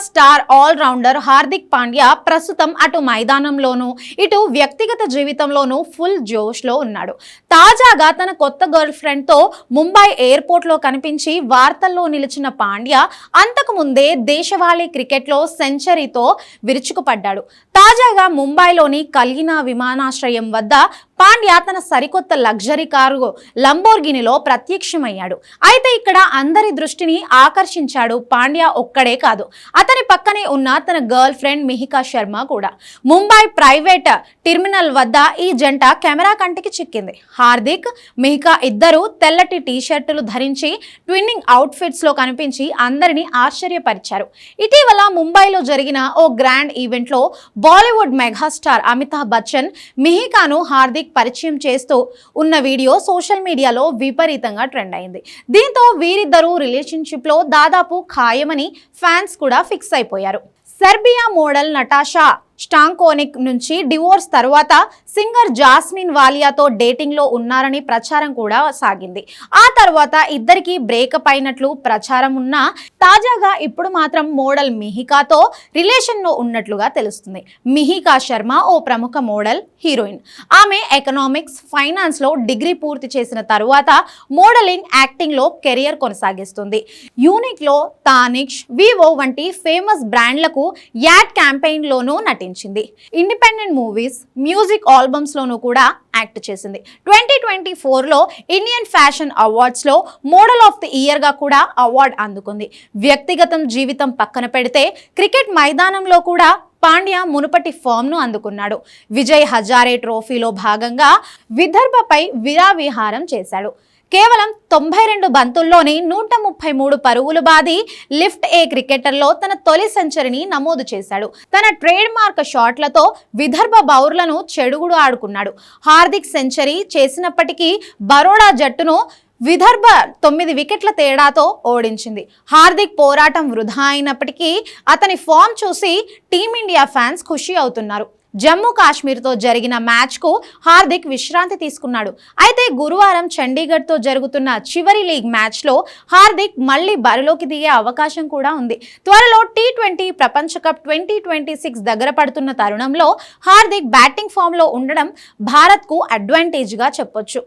Star allrounder Hardik Pandya ప్రస్తుతం అటు మైదానంలోనూ ఇటు వ్యక్తిగత జీవితంలోనూ ఫుల్ జోష్లో ఉన్నాడు. తాజాగా తన కొత్త గర్ల్ ఫ్రెండ్తో ముంబై ఎయిర్పోర్ట్లో కనిపించి వార్తల్లో నిలిచిన పాండ్యా అంతకు ముందే దేశవాళీ క్రికెట్లో సెంచరీతో విరుచుకుపడ్డాడు. తాజాగా ముంబైలోని కల్గినా విమానాశ్రయం వద్ద పాండ్యా తన సరికొత్త లగ్జరీ కారు లంబోర్గినిలో ప్రత్యక్షమయ్యాడు. అయితే ఇక్కడ అందరి దృష్టిని ఆకర్షించాడు పాండ్యా ఒక్కడే కాదు, అతని పక్కనే ఉన్న తన గర్ల్ ఫ్రెండ్ మిహికా శర్మ కూడా. ముంబై ప్రైవేట్ టెర్మినల్ వద్ద ఈ జంట కెమెరా కంటికి చిక్కింది. హార్దిక్, మిహికా ఇద్దరు తెల్లటి టీషర్టులు ధరించి ట్విన్నింగ్ అవుట్ఫిట్స్ లో కనిపించి అందరినీ ఆశ్చర్యపరిచారు. ఇటీవల ముంబైలో జరిగిన ఓ గ్రాండ్ ఈవెంట్ లో బాలీవుడ్ మెగాస్టార్ అమితాబ్ బచ్చన్ మిహికాను హార్దిక్ పరిచయం చేస్తూ ఉన్న వీడియో సోషల్ మీడియాలో విపరీతంగా ట్రెండ్ అయింది. దీంతో వీరిద్దరూ రిలేషన్షిప్ లో దాదాపు ఖాయమని ఫ్యాన్స్ కూడా ఫిక్స్ అయిపోయారు. సెర్బియా మోడల్ నటాషా స్టాంకోనిక్ నుంచి డివోర్స్ తర్వాత సింగర్ జాస్మిన్ వాలియాతో డేటింగ్ లో ఉన్నారని ప్రచారం కూడా సాగింది. ఆ తర్వాత ఇద్దరికి బ్రేకప్ అయినట్లు ప్రచారం ఉన్నా తాజాగా ఇప్పుడు మాత్రం మోడల్ మిహికాతో రిలేషన్ లో ఉన్నట్లుగా తెలుస్తుంది. మిహికా శర్మ ఓ ప్రముఖ మోడల్, హీరోయిన్. ఆమె ఎకనామిక్స్, ఫైనాన్స్ లో డిగ్రీ పూర్తి చేసిన తరువాత మోడలింగ్, యాక్టింగ్ లో కెరియర్ కొనసాగిస్తుంది. యూనిక్ లో తానిష్, వివో వంటి ఫేమస్ బ్రాండ్లకు యాడ్ క్యాంపెయిన్ లోనూ నటించింది. ఇండిపెండెంట్ మూవీస్, మ్యూజిక్ ఆల్బమ్స్ లోనూ కూడా యాక్ట్ చేసింది. 2024లో ఇండియన్ ఫ్యాషన్ అవార్డ్స్ లో మోడల్ ఆఫ్ ది ఇయర్ గా కూడా అవార్డు అందుకుంది. వ్యక్తిగతం జీవితం పక్కన పెడితే క్రికెట్ మైదానంలో కూడా పాండ్యా మునుపటి ఫామ్ ను అందుకున్నాడు. విజయ్ హజారే ట్రోఫీలో భాగంగా విదర్భపై విరావిహారం చేశాడు. కేవలం 92 బంతుల్లోనే 133 పరుగులు బాది లిఫ్ట్ ఏ క్రికెటర్లో తన తొలి సెంచరీని నమోదు చేశాడు. తన ట్రేడ్ మార్క్ షాట్లతో విదర్భ బౌలర్లను చెడుగుడు ఆడుకున్నాడు. హార్దిక్ సెంచరీ చేసినప్పటికీ బరోడా జట్టును విదర్భ 9 వికెట్ల తేడాతో ఓడించింది. హార్దిక్ పోరాటం వృధా అయినప్పటికీ అతని ఫామ్ చూసి టీమిండియా ఫ్యాన్స్ ఖుషి అవుతున్నారు. జమ్మూ కాశ్మీర్తో జరిగిన మ్యాచ్కు హార్దిక్ విశ్రాంతి తీసుకున్నాడు. అయితే గురువారం చండీగఢ్తో జరుగుతున్న చివరి లీగ్ మ్యాచ్లో హార్దిక్ మళ్లీ బరిలోకి దిగే అవకాశం కూడా ఉంది. త్వరలో T20 ప్రపంచ కప్ 2026 దగ్గర పడుతున్న తరుణంలో హార్దిక్ బ్యాటింగ్ ఫామ్లో ఉండడం భారత్కు అడ్వాంటేజ్గా చెప్పొచ్చు.